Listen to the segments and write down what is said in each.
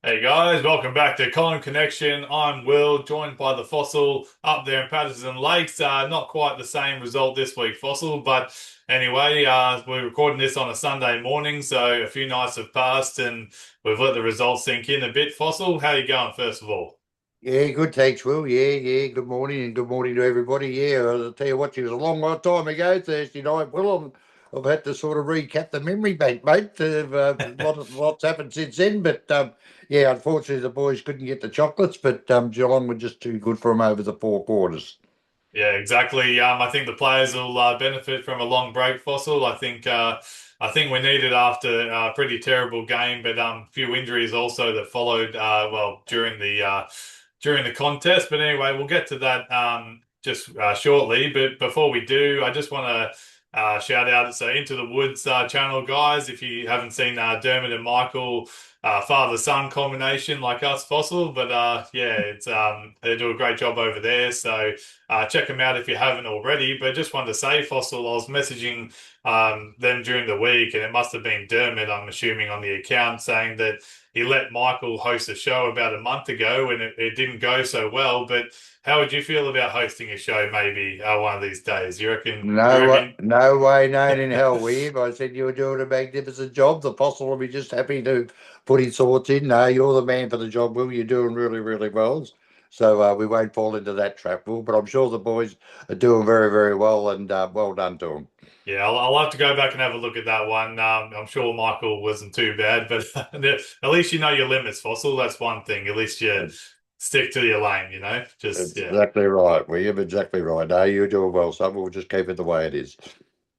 Hey guys, welcome back to Colin Connection. I'm Will, joined by the Fossil up there in Patterson Lakes. Not quite the same result this week, Fossil, but anyway, we're recording this on a Sunday morning, so a few nights have passed and we've let the results sink in a bit. Fossil, how you going, first of all? Yeah, good. Thanks, Will. Yeah. Good morning and good morning to everybody. Yeah, I'll tell you what, it was a long time ago, Thursday night. Will, I've had to sort of recap the memory bank, mate. Lots happened since then, but yeah, unfortunately the boys couldn't get the chocolates, but Geelong were just too good for them over the 4 quarters. Yeah, exactly. I think the players will benefit from a long break, Fossil. I think we need it after a pretty terrible game, but a few injuries also that followed well during the contest. But anyway, we'll get to that just shortly. But before we do, I just want to shout out so Into the Woods channel, guys. If you haven't seen Dermot and Michael. Father-son combination like us, Fossil, but yeah, it's they do a great job over there. So check them out if you haven't already. But just wanted to say, Fossil, I was messaging them during the week, and it must have been Dermot, I'm assuming, on the account, saying that he let Michael host a show about a month ago, and it didn't go so well. But how would you feel about hosting a show maybe one of these days? You reckon? You reckon? No way known in hell, Weave. I said you were doing a magnificent job. The Fossil will be just happy to put his thoughts in. No, you're the man for the job, Will. You're doing really, really well. So we won't fall into that trap, Will. But I'm sure the boys are doing very, very well, and well done to them. Yeah, I'll have to go back and have a look at that one. I'm sure Michael wasn't too bad, but at least you know your limits, Fossil. That's one thing. At least you stick to your lane, Just, That's yeah. exactly right, William. Exactly right. No, you're doing well, son. We'll just keep it the way it is.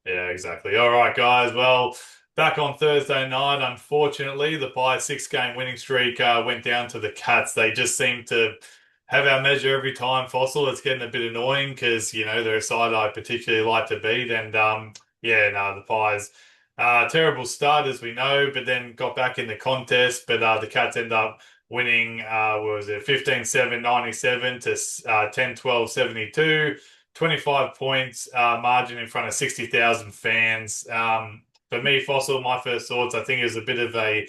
Yeah, exactly. All right, guys. Well, back on Thursday night, unfortunately, the Pies six-game winning streak went down to the Cats. They just seem to have our measure every time, Fossil. It's getting a bit annoying because, they're a side I particularly like to beat. And yeah, no, the Pies, terrible start as we know, but then got back in the contest. But the Cats end up winning, what was it, 15-7, 97 to 10-12, 72. 25 points margin in front of 60,000 fans. For me, Fossil, my first thoughts, I think, is a bit of a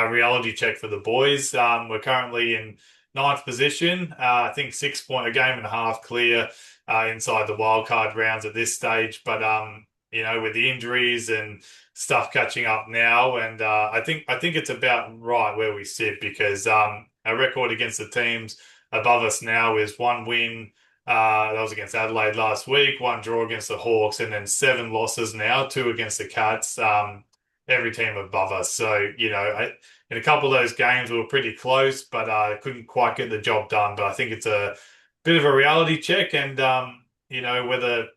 reality check for the boys. We're currently in ninth position. I think 6 point, a game and a half clear inside the wildcard rounds at this stage. But with the injuries and stuff catching up now, and I think it's about right where we sit because our record against the teams above us now is one win. That was against Adelaide last week, one draw against the Hawks, and then seven losses now, two against the Cats. Every team above us. So, in a couple of those games, we were pretty close, but couldn't quite get the job done. But I think it's a bit of a reality check, and whether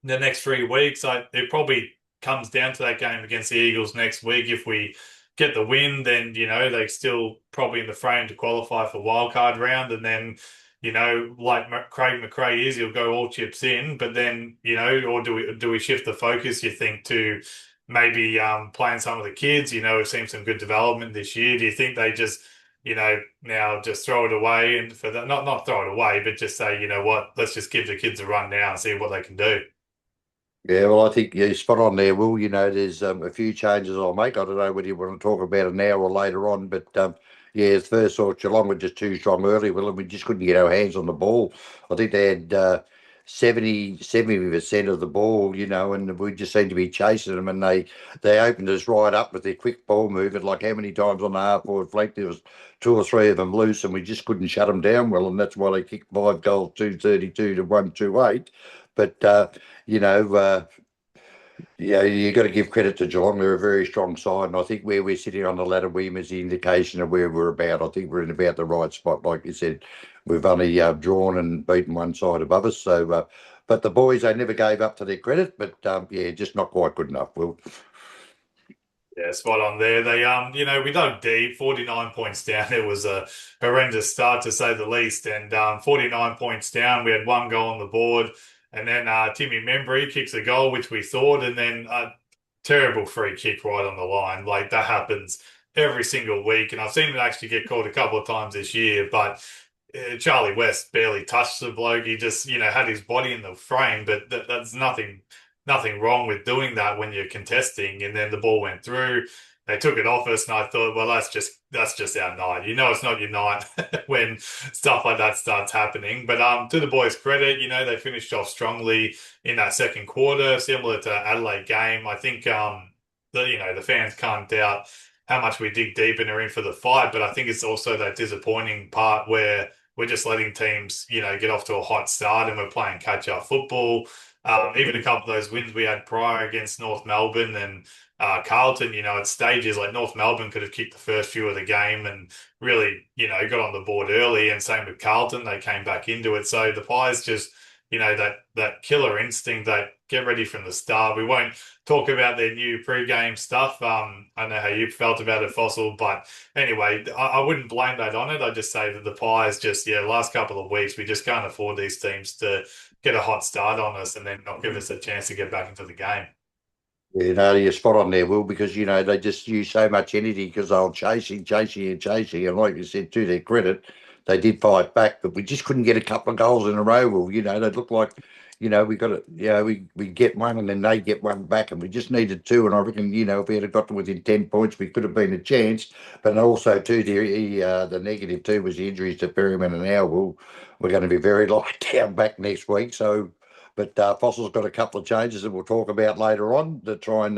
the next 3 weeks, it probably comes down to that game against the Eagles next week. If we get the win, then they still probably in the frame to qualify for wildcard round, and then like Craig McRae is, he'll go all chips in. But then or do we shift the focus? You think to maybe playing some of the kids? We've seen some good development this year. Do you think they just now just throw it away and for that not throw it away, but just say what, let's just give the kids a run now and see what they can do. Yeah, well, I think you're spot on there, Will. There's a few changes I'll make. I don't know whether you want to talk about it now or later on, but yeah, first thought Geelong were just too strong early, Will, and we just couldn't get our hands on the ball. I think they had 70% of the ball, and we just seemed to be chasing them, and they opened us right up with their quick ball movement. Like how many times on the half forward flank there was two or three of them loose, and we just couldn't shut them down well, and that's why they kicked 5 goals, 232 to 128. But you know, uh, yeah, you got to give credit to Geelong. They're a very strong side, and I think where we're sitting on the ladder, William, is the indication of where we're about. I think we're in about the right spot. Like you said, we've only drawn and beaten one side above us. So, but the boys, they never gave up to their credit. But yeah, just not quite good enough. Will. Yeah, spot on there. They we dug deep, 49 points down. It was a horrendous start to say the least. And 49 points down, we had one goal on the board. And then Timmy Membry kicks a goal, which we thought, and then a terrible free kick right on the line. Like that happens every single week. And I've seen it actually get called a couple of times this year, but Charlie West barely touched the bloke. He just, had his body in the frame, but that's nothing wrong with doing that when you're contesting. And then the ball went through. they took it off us, and I thought, well, that's just our night. It's not your night when stuff like that starts happening. But to the boys' credit, they finished off strongly in that second quarter, similar to Adelaide game. I think the fans can't doubt how much we dig deep and are in for the fight, but I think it's also that disappointing part where we're just letting teams, get off to a hot start and we're playing catch-up football. Even a couple of those wins we had prior against North Melbourne and Carlton, at stages like North Melbourne could have kicked the first few of the game and really, got on the board early. And same with Carlton, they came back into it. So the Pies just, that killer instinct, that get ready from the start. We won't talk about their new pre-game stuff. I know how you felt about it, Fossil, but anyway, I wouldn't blame that on it. I just say that the Pies just, last couple of weeks, we just can't afford these teams to get a hot start on us and then not give us a chance to get back into the game. You're spot on there, Will, because they just use so much energy because they were chasing, and like you said, to their credit, they did fight back, but we just couldn't get a couple of goals in a row. Well, they looked like, we got it. We get one and then they get one back, and we just needed two. And I reckon, if we had got to within 10 points, we could have been a chance. But also too, the negative too was the injuries to Perryman and Will. We're going to be very light down back next week, so. But Fossil's got a couple of changes that we'll talk about later on to try and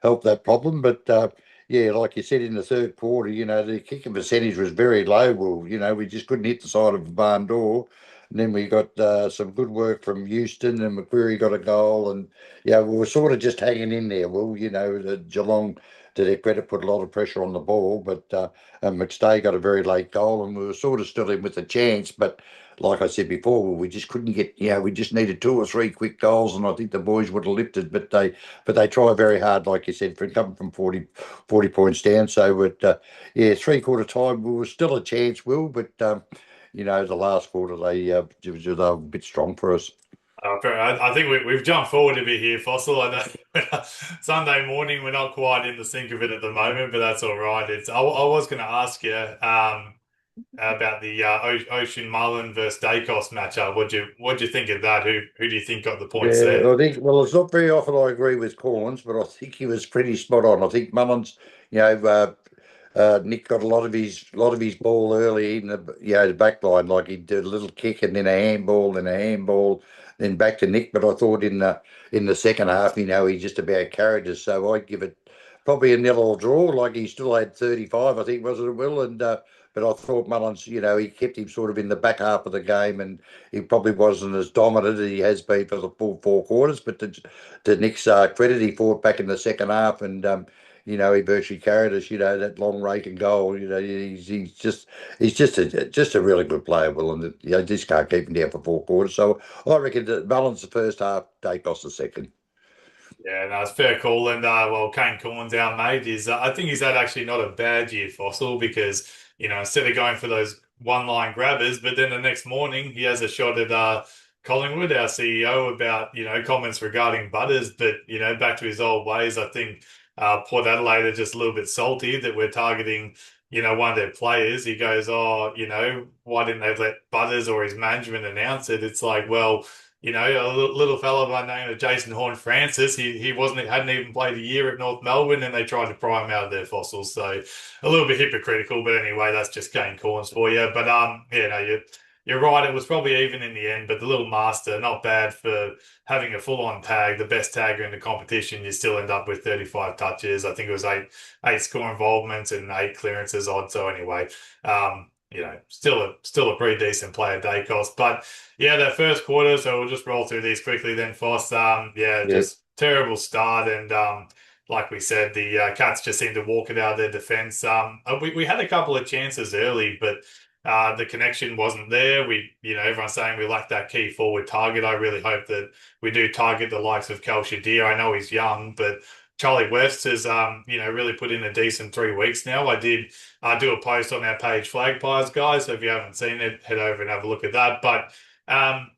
help that problem. But yeah, like you said, in the third quarter, the kicking percentage was very low. Well, we just couldn't hit the side of the barn door. And then we got some good work from Houston, and McQuarrie got a goal. And yeah, we were sort of just hanging in there. Well, the Geelong, to their credit, put a lot of pressure on the ball, but and McStay got a very late goal, and we were sort of still in with a chance. But like I said before, we just couldn't get, we just needed two or three quick goals, and I think the boys would have lifted, but they try very hard, like you said, for coming from 40 points down. So, yeah, three-quarter time, we were still a chance, Will, but, the last quarter, they were a bit strong for us. I think we've jumped forward a bit here, Fossil. I know Sunday morning, we're not quite in the sync of it at the moment, but that's all right. I was going to ask you about the Ocean Mullen versus Dacos matchup. What'd you think of that? Who do you think got the points Yeah, there? I think, well, it's not very often I agree with Corns, but I think he was pretty spot on. I think Mullins, you know, Nick got a lot of his ball early in the back line, like he did a little kick and then a handball, then back to Nick. But I thought in the second half, he just about carried us. So I'd give it probably a nil or draw. Like he still had 35, I think, was it, Will? And but I thought Mullins, he kept him sort of in the back half of the game, and he probably wasn't as dominant as he has been for the full four quarters. But to Nick's credit, he fought back in the second half, and he virtually carried us. That long rake and goal. He's just a really good player, Will, and just can't keep him down for four quarters. So I reckon that Mullins the first half, Dacos the second. Yeah, no, it's fair call. And well, Kane Corns, our mate, I think he's had actually not a bad year, Fossil, because instead of going for those one line grabbers, but then the next morning he has a shot at Collingwood, our CEO, about comments regarding Butters. But back to his old ways, I think Port Adelaide are just a little bit salty that we're targeting. One of their players. He goes, oh, why didn't they let Butters or his management announce it? It's like, well, a little fella by the name of Jason Horn-Francis, he hadn't even played a year at North Melbourne, and they tried to pry him out of their fossils. So a little bit hypocritical, but anyway, that's just Kane Corns for you. But yeah, no, you're right. It was probably even in the end, but the little master, not bad for having a full-on tag, the best tagger in the competition. You still end up with 35 touches. I think it was eight score involvements and eight clearances odd. So anyway, still a pretty decent player, Dacos. But yeah, that first quarter, so we'll just roll through these quickly then, Foss. Yeah, Yeah, just terrible start. And like we said, the Cats just seemed to walk it out of their defense. We had a couple of chances early, but the connection wasn't there. Everyone's saying we lack that key forward target. I really hope that we do target the likes of Kel Shadir. I know he's young, but Charlie West has, really put in a decent 3 weeks now. I did do a post on our page, Flag Pies, guys. So if you haven't seen it, head over and have a look at that. But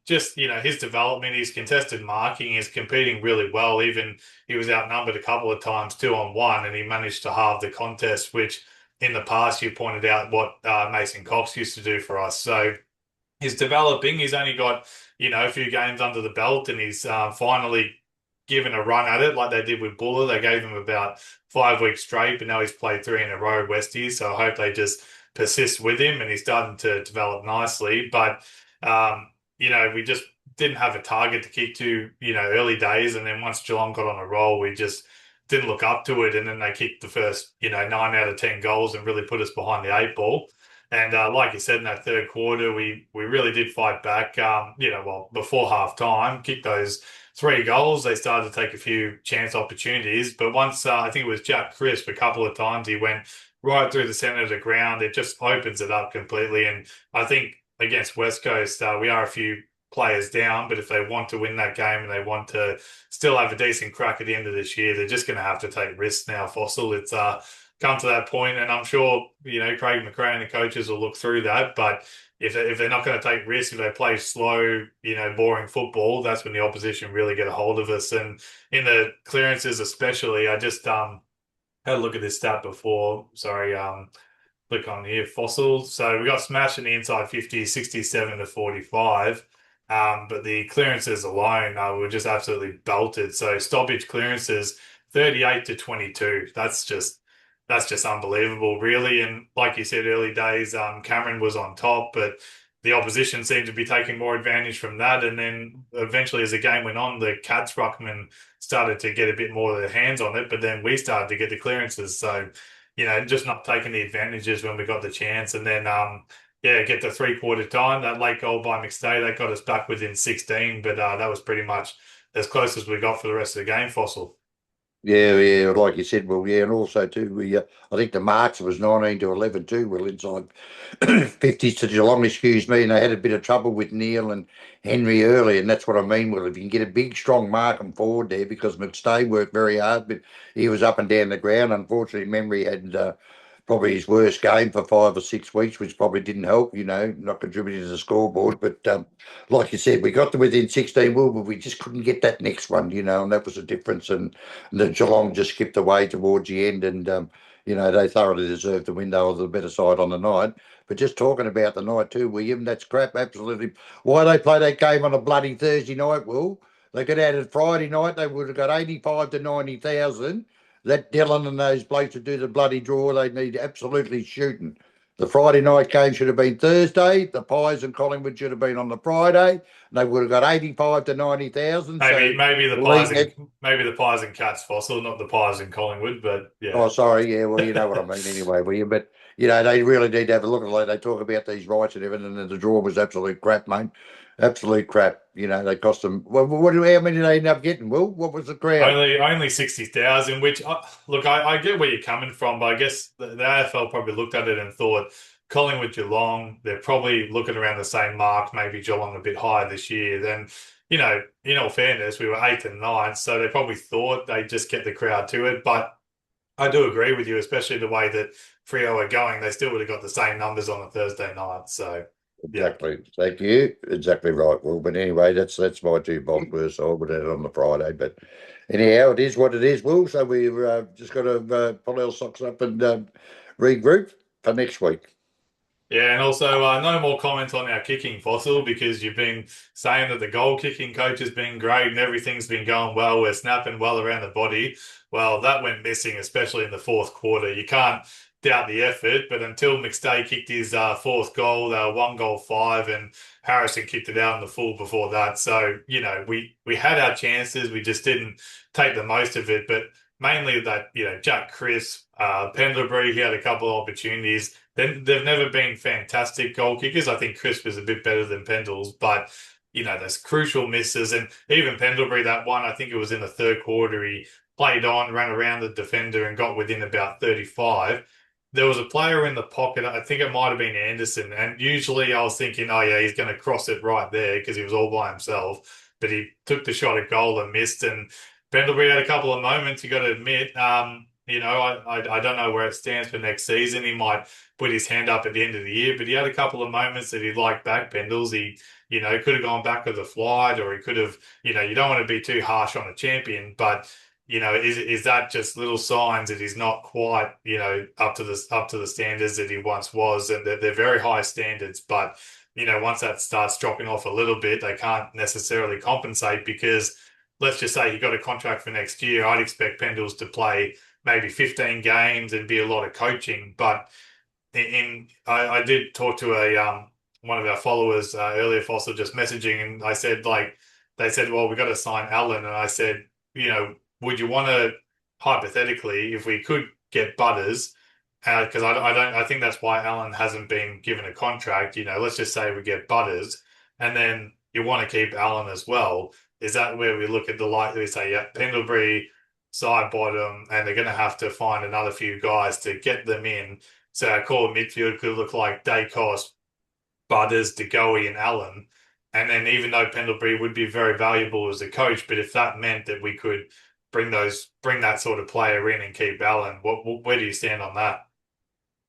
just, his development, his contested marking, is competing really well. Even he was outnumbered a couple of times 2-on-1, and he managed to halve the contest, which in the past you pointed out what Mason Cox used to do for us. So he's developing. He's only got, a few games under the belt, and he's finally given a run at it like they did with Buller. They gave him about 5 weeks straight, but now he's played three in a row, Westies. So I hope they just persist with him and he's starting to develop nicely. But, we just didn't have a target to kick to, early days. And then once Geelong got on a roll, we just didn't look up to it. And then they kicked the first, 9 out of 10 goals and really put us behind the eight ball. And like you said, in that third quarter, we really did fight back. Before half time, kicked those 3 goals. They started to take a few chance opportunities. But once I think it was Jack Crisp a couple of times, he went right through the centre of the ground. It just opens it up completely. And I think against West Coast, we are a few players down, but if they want to win that game and they want to still have a decent crack at the end of this year, they're just going to have to take risks now, Fossil. It's come to that point, and I'm sure, Craig McRae and the coaches will look through that, but if they're not going to take risks, if they play slow, boring football, that's when the opposition really get a hold of us. And in the clearances especially, I just had a look at this stat before. Sorry, click on here, Fossil. So we got smashed in the inside 50, 67 to 45. But the clearances alone were just absolutely belted. So stoppage clearances 38 to 22. That's just unbelievable, really. And like you said, early days, Cameron was on top, but the opposition seemed to be taking more advantage from that. And then eventually, as the game went on, the Cats ruckman started to get a bit more of their hands on it, but then we started to get the clearances. So, just not taking the advantages when we got the chance. And then, get to three-quarter time. That late goal by McStay, that got us back within 16, but that was pretty much as close as we got for the rest of the game, Fossil. Yeah, yeah, like you said, well, yeah, and also too, I think the marks was 19 to 11 too. Well, inside 50s to Geelong, excuse me, and they had a bit of trouble with Neil and Henry early, and that's what I mean. Well, if you can get a big, strong mark and forward there, because McStay worked very hard, but he was up and down the ground. Unfortunately, Memory had probably his worst game for 5 or 6 weeks, which probably didn't help, not contributing to the scoreboard. But like you said, we got to within 16, well, but we just couldn't get that next one, and that was the difference. And the Geelong just skipped away towards the end, and they thoroughly deserved to win. They were the better side on the night. But just talking about the night too, William, that's crap. Absolutely. Why they play that game on a bloody Thursday night? Well, they got out it Friday night. They would have got 85 to 90,000. That Dylan and those blokes to do the bloody draw, they need absolutely shooting. The Friday night game should have been Thursday. The Pies and Collingwood should have been on the Friday. They would have got 85 to 90,000. Maybe So maybe the pies leading and it. maybe the pies and cats, Fossil, not the pies in Collingwood, but yeah. Oh, sorry. Yeah, well, you know what I mean anyway, William. But, they really need to have a look at it. They talk about these rights and everything, and the draw was absolute crap, mate. Absolute crap. They cost them. Well, how many did they end up getting, Will? What was the crowd? Only 60,000, which look, I get where you're coming from, but I guess the AFL probably looked at it and thought Collingwood, Geelong, they're probably looking around the same mark, maybe Geelong a bit higher this year. Then, in all fairness, we were eighth and ninth, so they probably thought they'd just get the crowd to it. But I do agree with you, especially the way that Freo are going, they still would have got the same numbers on a Thursday night. So, yeah. Exactly. Thank you. Exactly right, Will. But anyway, that's my two bob words. So I would have it on the Friday. But anyhow, it is what it is, Will. So we've just got to pull our socks up and regroup for next week. Yeah, and also no more comments on our kicking, Fossil, because you've been saying that the goal kicking coach has been great and everything's been going well. We're snapping well around the body. Well, that went missing, especially in the fourth quarter. You can't doubt the effort, but until McStay kicked his fourth goal, they were 1-5, and Harrison kicked it out in the full before that. So, we had our chances. We just didn't take the most of it. But mainly that, Jack Crisp, Pendlebury, he had a couple of opportunities. They've never been fantastic goal kickers. I think Crisp is a bit better than Pendles, but there's crucial misses. And even Pendlebury, that one, I think it was in the third quarter, he played on, ran around the defender and got within about 35. There was a player in the pocket, I think it might have been Anderson, and usually I was thinking, oh yeah, he's going to cross it right there because he was all by himself, but he took the shot at goal and missed. And Pendlebury had a couple of moments, you got to admit. I don't know where it stands for next season. He might put his hand up at the end of the year, but he had a couple of moments that he liked back, Pendles. He, could have gone back with a flight, or he could have, you don't want to be too harsh on a champion, but is that just little signs that he's not quite, up to the standards that he once was, and they're very high standards, but once that starts dropping off a little bit, they can't necessarily compensate because let's just say he got a contract for next year, I'd expect Pendles to play maybe 15 games and be a lot of coaching. But I did talk to a one of our followers earlier, Fossil, just messaging, and I said like they said, well, we got to sign Allen, and I said, would you want to hypothetically, if we could get Butters, because I don't I think that's why Allen hasn't been given a contract. Let's just say we get Butters, and then you want to keep Allen as well. Is that where we look at the likely say, yeah, Pendlebury side bottom, and they're going to have to find another few guys to get them in. So our core midfield could look like Dacos, Butters, De Goey, and Allen. And then even though Pendlebury would be very valuable as a coach, but if that meant that we could bring that sort of player in and keep Allen, where do you stand on that?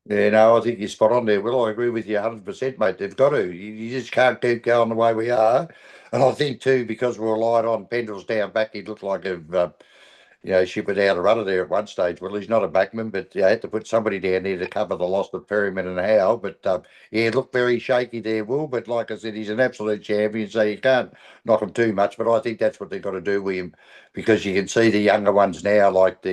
Yeah, no, I think you're spot on there. Well, I agree with you 100%, mate. They've got to. You just can't keep going the way we are. And I think, too, because we relied on Pendles down back, he looked like ship without a rudder there at one stage. Well, he's not a backman, but you had to put somebody down there to cover the loss of Perryman and Howe. But yeah, it looked very shaky there, Will. But like I said, he's an absolute champion, so you can't knock him too much. But I think that's what they've got to do with him, because you can see the younger ones now, like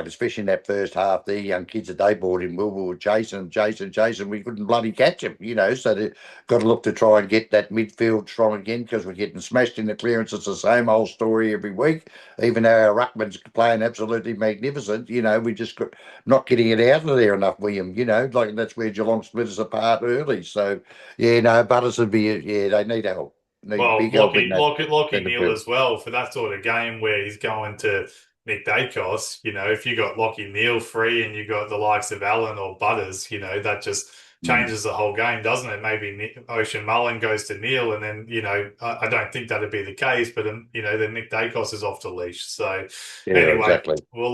especially in that first half, the young kids that they brought in, Will, were chasing. We couldn't bloody catch him. So they've got to look to try and get that midfield strong again, because we're getting smashed in the clearance. It's the same old story every week. Even though our ruckman's playing absolutely magnificent, we just got not getting it out of there enough, William. Like that's where Geelong split us apart early. So yeah, no, Butters would be yeah, they need help, need Well, big help in that Lockie centre Neal field. as well for that sort of game where he's going to Nick Dacos. If you got Lockie Neal free and you got the likes of Allen or Butters, that just Mm. changes the whole game, doesn't it? Maybe Ocean Mullen goes to Neal, and then I don't think that'd be the case, but then Nick Dacos is off the leash. So Yeah, anyway, exactly. we'll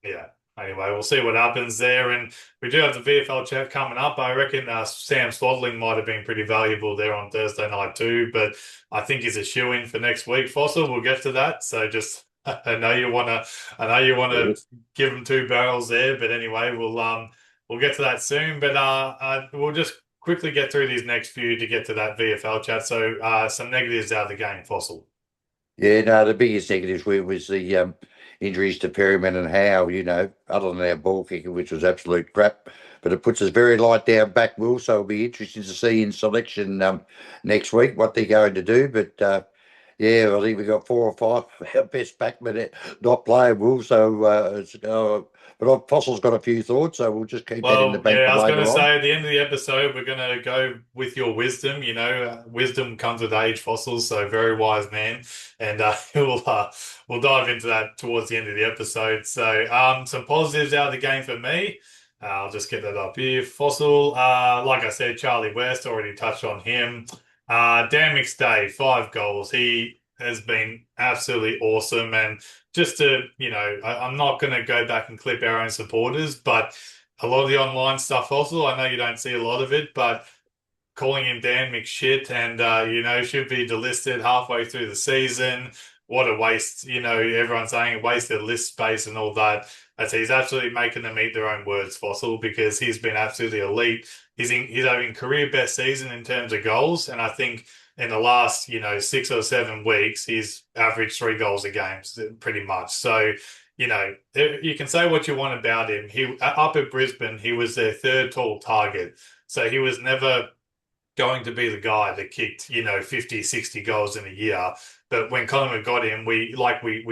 yeah. Anyway, we'll see what happens there, and we do have the VFL chat coming up. I reckon Sam Swaddling might have been pretty valuable there on Thursday night too, but I think he's a shoe-in for next week. Fossil, we'll get to that. So just I know you wanna Yes. give him two barrels there, but anyway, we'll get to that soon. But we'll just quickly get through these next few to get to that VFL chat. So some negatives out of the game, Fossil. Yeah, no, the biggest negative was the injuries to Perryman and Howe, other than our ball kicking, which was absolute crap. But it puts us very light down back, Will, so it'll be interesting to see in selection next week what they're going to do. But yeah, I think we got 4 or 5 of our best backmen not playing, Will. So, but Fossil's got a few thoughts, so we'll just keep that in the Well, bank yeah, for I was going to later on. say at the end of the episode, we're going to go with your wisdom. Wisdom comes with age, Fossils, so very wise man. And we'll dive into that towards the end of the episode. So, some positives out of the game for me. I'll just get that up here. Fossil, like I said, Charlie West, already touched on him. Dan McStay, 5 goals. He has been absolutely awesome. And just to, I'm not going to go back and clip our own supporters, but a lot of the online stuff also, I know you don't see a lot of it, but calling him Dan McShit and, should be delisted halfway through the season. What a waste, everyone's saying a wasted list space and all that. I'd say he's absolutely making them eat their own words, Fossil, because he's been absolutely elite. He's having career best season in terms of goals. And I think in the last, 6 or 7 weeks, he's averaged 3 goals a game, pretty much. So, you can say what you want about him. He up at Brisbane, he was their third tall target. So he was never going to be the guy that kicked, 50, 60 goals in a year. But when Collingwood got him, we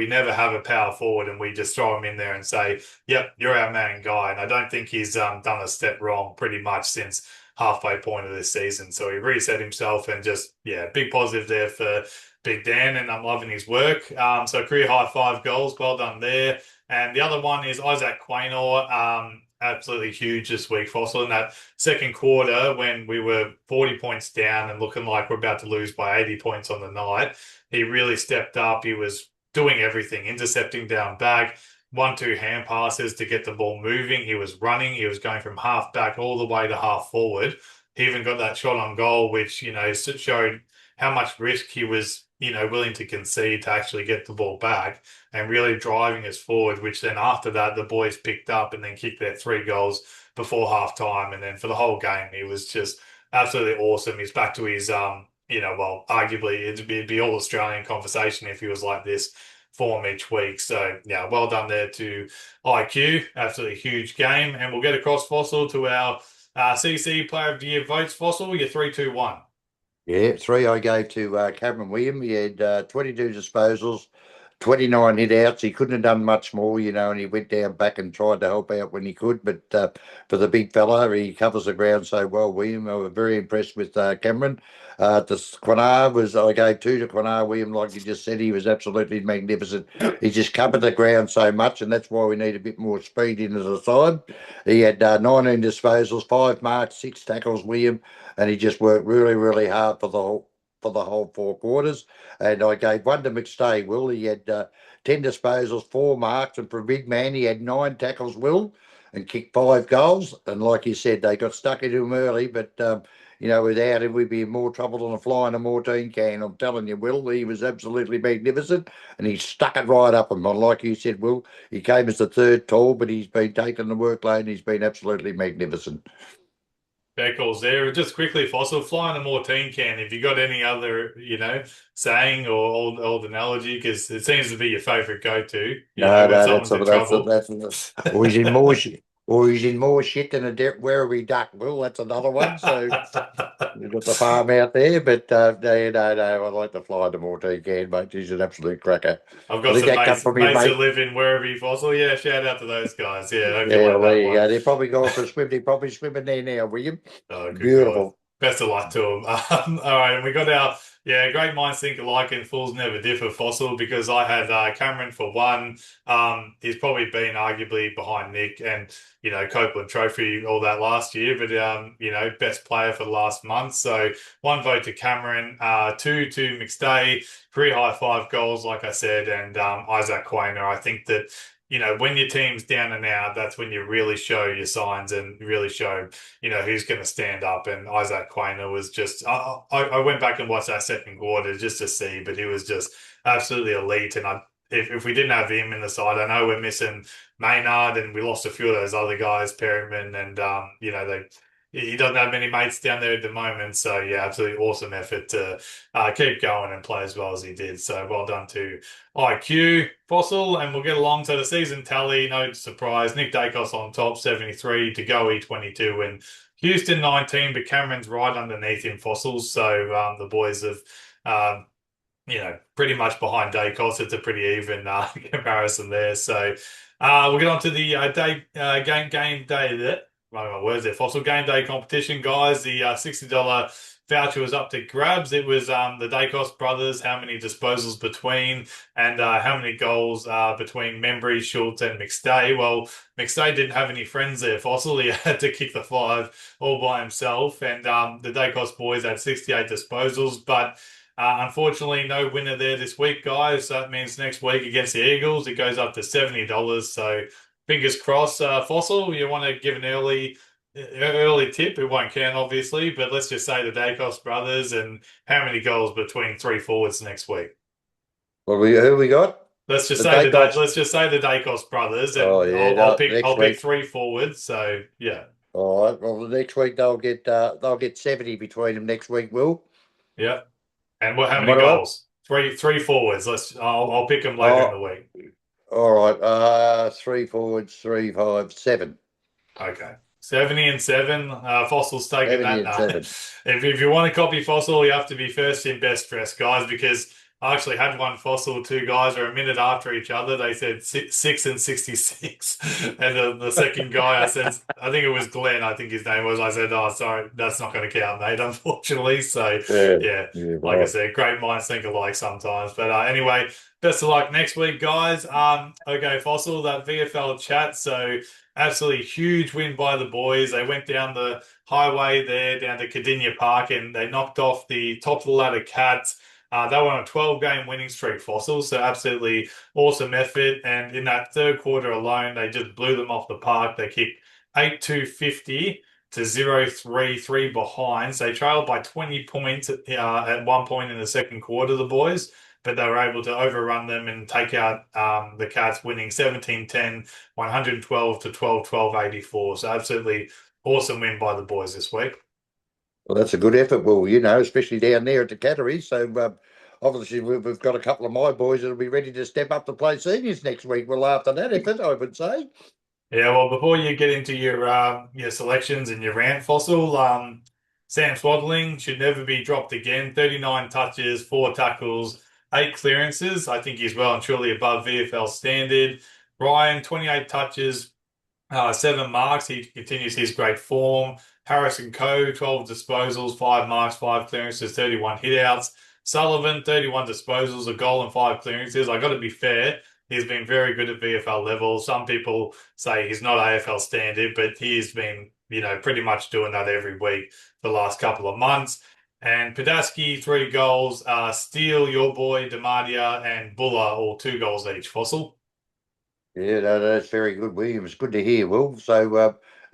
never have a power forward and we just throw him in there and say, yep, you're our main guy. And I don't think he's done a step wrong pretty much since halfway point of this season. So he reset himself and just, yeah, big positive there for Big Dan, and I'm loving his work. So career high 5 goals, well done there. And the other one is Isaac Quaynor, absolutely huge this week, Fossil. In that second quarter, when we were 40 points down and looking like we're about to lose by 80 points on the night, he really stepped up. He was doing everything, intercepting down back, 1-2 hand passes to get the ball moving. He was running. He was going from half back all the way to half forward. He even got that shot on goal, which, showed how much risk he was, willing to concede to actually get the ball back and really driving us forward, which then after that, the boys picked up and then kicked their 3 goals before half time. And then for the whole game, he was just absolutely awesome. He's back to his well, arguably it'd be all Australian conversation if he was like this form each week. So yeah, well done there to IQ. Absolutely huge game. And we'll get across Fossil to our CC Player of the Year votes. Fossil, you're 3-2-1. Yeah, three I gave to Cameron William. He had 22 disposals, 29 hit outs. He couldn't have done much more, and he went down back and tried to help out when he could. But for the big fella, he covers the ground so well, William. I was very impressed with Cameron. I gave two to Quanar William, like you just said. He was absolutely magnificent. He just covered the ground so much, and that's why we need a bit more speed into the side. He had 19 disposals, five marks, six tackles, William, and he just worked really, really hard for the whole four quarters. And I gave one to McStay. Will he had 10 disposals, four marks, and for a big man, he had nine tackles. Will and kicked five goals. And like you said, they got stuck into him early, but. Without him, we'd be in more trouble than a fly in a 14 can. I'm telling you, Will, he was absolutely magnificent and he stuck it right up him. And like you said, Will, he came as the third tall, but he's been taking the work lane. He's been absolutely magnificent. Fair calls there. Just quickly, Fossil, flying a Morteen can. Have you got any other, saying or old analogy? Because it seems to be your favourite go-to, No, when no, someone's in trouble. or he's in more shit, or he's in more shit than a Werribee duck. Well, that's another one. So we've got the farm out there, but no, I like to fly the Morteen can, mate. He's an absolute cracker. I've I got think some that come mates from your mates that mate. live in wherever Fossil. Yeah, shout out to those guys. Yeah, hope you Yeah, like well, there that you one. go. They're probably going for a swim. They're probably swimming there now, William. Oh, good God. Beautiful. Best of luck to him. All right, and we got our great minds think alike and fools never differ Fossil because I had Cameron for one. He's probably been arguably behind Nick and Copeland Trophy all that last year, but best player for the last month. So one vote to Cameron, two to McStay, career high 5 goals, like I said, and Isaac Quainer. I think that. When your team's down and out, that's when you really show your signs and really show who's going to stand up. And Isaac Quainer was just, I went back and watched that second quarter just to see, but he was just absolutely elite. And if we didn't have him in the side, I know we're missing Maynard and we lost a few of those other guys, Perryman, and, he doesn't have many mates down there at the moment. So, yeah, absolutely awesome effort to keep going and play as well as he did. So, well done to IQ, Fossil, and we'll get along to the season tally. No surprise. Nick Dacos on top, 73, to go 22, and Houston 19, but Cameron's right underneath him, Fossils. So the boys have, pretty much behind Dacos. It's a pretty even comparison there. So we'll get on to the game day there. My words there. Fossil game day competition, guys. The $60 voucher was up to grabs. It was the Dacos brothers, how many disposals between, and how many goals between Membry, Schultz, and McStay. Well, McStay didn't have any friends there, Fossil. He had to kick the five all by himself. And the Dacos boys had 68 disposals, but unfortunately, no winner there this week, guys. So that means next week against the Eagles, it goes up to $70. So fingers crossed. Fossil, you want to give an early tip? It won't count, obviously, but let's just say the Dacos brothers and how many goals between three forwards next week. Who we got? Let's just The say Dacos. let's just say the Dacos brothers, Oh and yeah, I'll no, pick next week. three forwards. So yeah, All right. Well, the next week they'll get 70 between them next week. Will yeah. And what? How and many what about? goals? Three forwards. I'll pick them later in the Oh, week. all right. Three forwards, three, five, seven. Okay. 70 and 7. Fossil's taking 70 that. and No. seven. If you want to copy Fossil, you have to be first in best dress, guys, because I actually had one Fossil, two guys are a minute after each other. They said 6 and 66. And the second guy, I think it was Glenn, I think his name was. I said, oh, sorry, that's not going to count, mate, unfortunately. So, Yeah, yeah, yeah, like I right. said, great minds think alike sometimes. But anyway, best of luck next week, guys. Okay, Fossil, that VFL chat. So, absolutely huge win by the boys. They went down the highway there, down to Cardinia Park, and they knocked off the top of the ladder Cats. They were on a 12-game winning streak, Fossils, so absolutely awesome effort. And in that third quarter alone, they just blew them off the park. They kicked 8-2-50 to 0-3-3 behind. So they trailed by 20 points at one point in the second quarter, the boys, but they were able to overrun them and take out the Cats, winning 17-10, 112 to 12-12, 84. So absolutely awesome win by the boys this week. Well, that's a good effort, Will, especially down there at the Cattery. So obviously we've got a couple of my boys that'll be ready to step up to play seniors next week. Well, after that effort, I would say. Yeah, well, before you get into your selections and your rant fossil, Sam Swaddling should never be dropped again. 39 touches, 4 tackles, 8 clearances. I think he's well and truly above VFL standard. Ryan, 28 touches, 7 marks. He continues his great form. Harrison Coe, 12 disposals, 5 marks, 5 clearances, 31 hitouts. Sullivan, 31 disposals, a goal and 5 clearances. I got to be fair. He's been very good at VFL level. Some people say he's not AFL standard, but he's been, pretty much doing that every week for the last couple of months. And Padaski, 3 goals. Steele, your boy, Demadia, and Buller, all 2 goals each. Fossil. Yeah, no, that's very good, William. It's good to hear, Will. So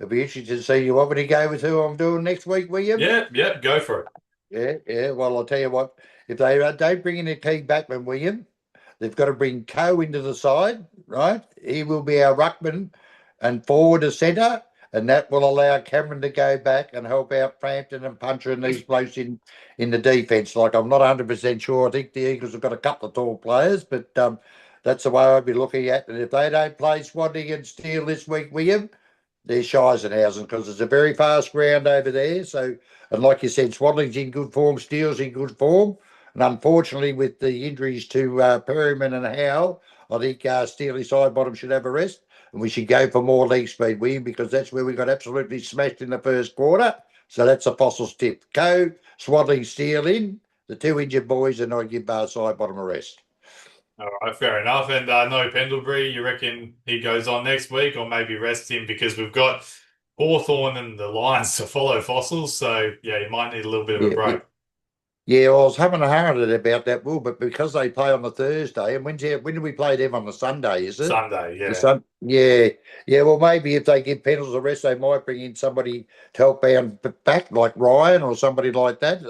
it'll be interesting to see you want me to go with who I'm doing next week, William. Yeah, yeah, go for it. Yeah, yeah. Well, I'll tell you what, if they don't bring in a key backman, William, they've got to bring Coe into the side, right? He will be our ruckman and forward as centre, and that will allow Cameron to go back and help out Frampton and Puncher and these blokes in the defence. Like, I'm not 100% sure. I think the Eagles have got a couple of tall players, but that's the way I'd be looking at it. If they don't play Swaddling and Steele this week, William, they're Shizenhausen because it's a very fast ground over there. So, and like you said, Swaddling's in good form, Steele's in good form. And unfortunately, with the injuries to Perryman and Howe, I think Steely Sidebottom should have a rest. And we should go for more leg speed, William, because that's where we got absolutely smashed in the first quarter. So that's a Fossils tip. Go, Swaddling, Steele in, the 2 injured boys, and I give Sidebottom a rest. All right, fair enough. And no Pendlebury, you reckon he goes on next week, or maybe rest him because we've got Hawthorn and the Lions to follow Fossils. So yeah, you might need a little bit of a Yeah, yeah. break. Yeah, I was having a hard about that, Will, but because they play on the Thursday, and when do we play them on the Sunday, is it? Sunday, The yeah. Sun, yeah, yeah. Well, maybe if they give Pendles a rest, they might bring in somebody to help bound back, like Ryan or somebody like that.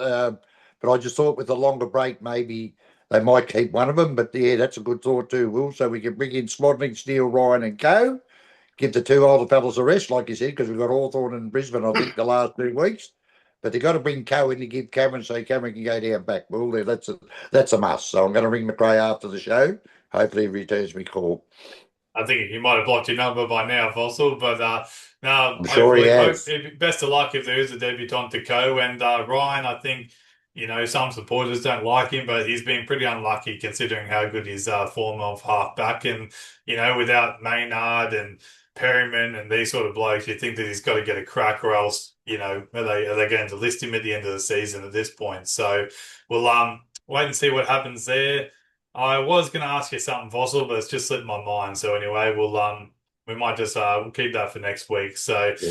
But I just thought with a longer break, maybe they might keep one of them. But yeah, that's a good thought too, Will. So we can bring in Swaddling, Steele, Ryan, and Co. Give the 2 older fellas a rest, like you said, because we've got Hawthorn and Brisbane, I think, the last 2 weeks. But they've got to bring Co in to give Cameron so Cameron can go down back. Well, that's a must. So I'm going to ring McRae after the show. Hopefully he returns me call. I think he might have blocked your number by now, Fossil. But now, I'm sure he hopefully, has. best of luck if there is a debutant to Co. And Ryan, I think, some supporters don't like him, but he's been pretty unlucky considering how good his form of halfback. And, without Maynard and Perryman and these sort of blokes, you think that he's got to get a crack or else, are they going to list him at the end of the season at this point? So we'll wait and see what happens there. I was going to ask you something, Fossil, but it's just slipped my mind. So anyway, we might just we'll keep that for next week. So Yeah.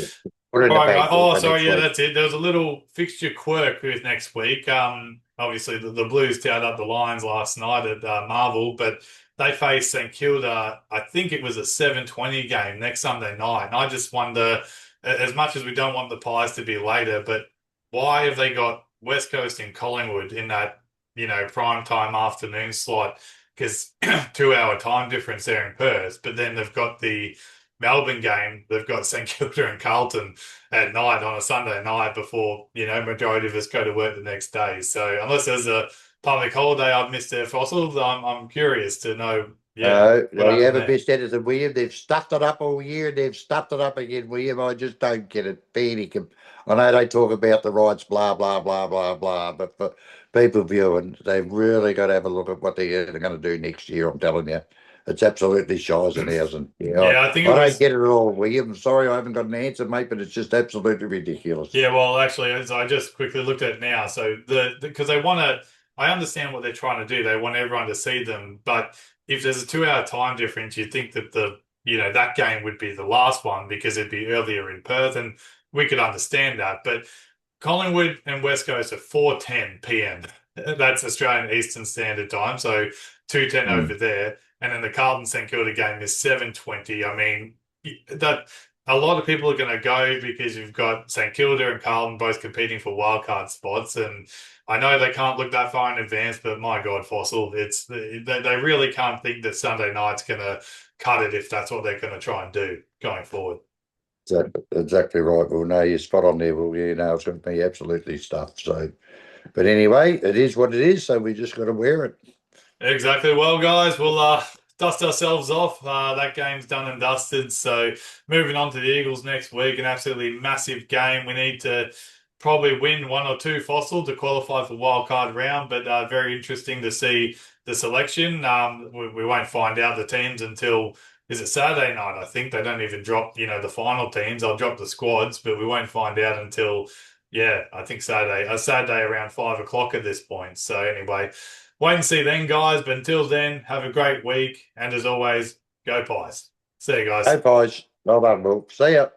Put it in all the right, bag oh, for sorry, next yeah, week. that's it. There was a little fixture quirk with next week. Obviously the Blues tied up the Lions last night at Marvel, but they faced St Kilda. I think it was a 7:20 game next Sunday night, and I just wonder, as much as we don't want the Pies to be later, but why have they got West Coast and Collingwood in that prime time afternoon slot? Because 2 hour time difference there in Perth, but then they've got the Melbourne game. They've got St Kilda and Carlton at night on a Sunday night before, majority of us go to work the next day. So unless there's a public holiday I've missed their fossils, I'm curious to know, yeah, No, what no, you happened haven't there. missed anything, William. They've stuffed it up all year. They've stuffed it up again, William. I just don't get it. Panicum. I know they talk about the rights, blah, blah, blah, blah, blah, but for people viewing, they've really got to have a look at what they're going to do next year. I'm telling you. It's absolutely Shizenhausen. Yeah, Yeah, I think it I don't was. get it at all, William. Sorry, I haven't got an answer, mate, but it's just absolutely ridiculous. Yeah, well, actually, as I just quickly looked at it now. So because they want to, I understand what they're trying to do. They want everyone to see them, but if there's a 2 hour time difference, you'd think that that game would be the last one because it'd be earlier in Perth, and we could understand that. But Collingwood and West Coast at 4:10 p.m. That's Australian Eastern Standard Time, so 2:10 Mm. over there, and then the Carlton St Kilda game is 7:20. I mean, that a lot of people are going to go because you've got St Kilda and Carlton both competing for wildcard spots, and I know they can't look that far in advance, but my God, Fossil, they really can't think that Sunday night's going to cut it if that's what they're going to try and do going forward. Exactly right. Well, no, you're spot on there. Well, it's going to be absolutely stuffed. So, but anyway, it is what it is. So we just got to wear it. Exactly. Well, guys, we'll dust ourselves off. That game's done and dusted. So moving on to the Eagles next week, an absolutely massive game. We need to probably win one or two Fossil to qualify for wildcard round, but very interesting to see the selection. We won't find out the teams until is it Saturday night? I think they don't even drop, the final teams. They'll drop the squads, but we won't find out until I think Saturday around 5 o'clock at this point. So anyway. Wait and see then, guys. But until then, have a great week. And as always, go Pies. See you Hey, guys. guys. Well done, Will. See ya.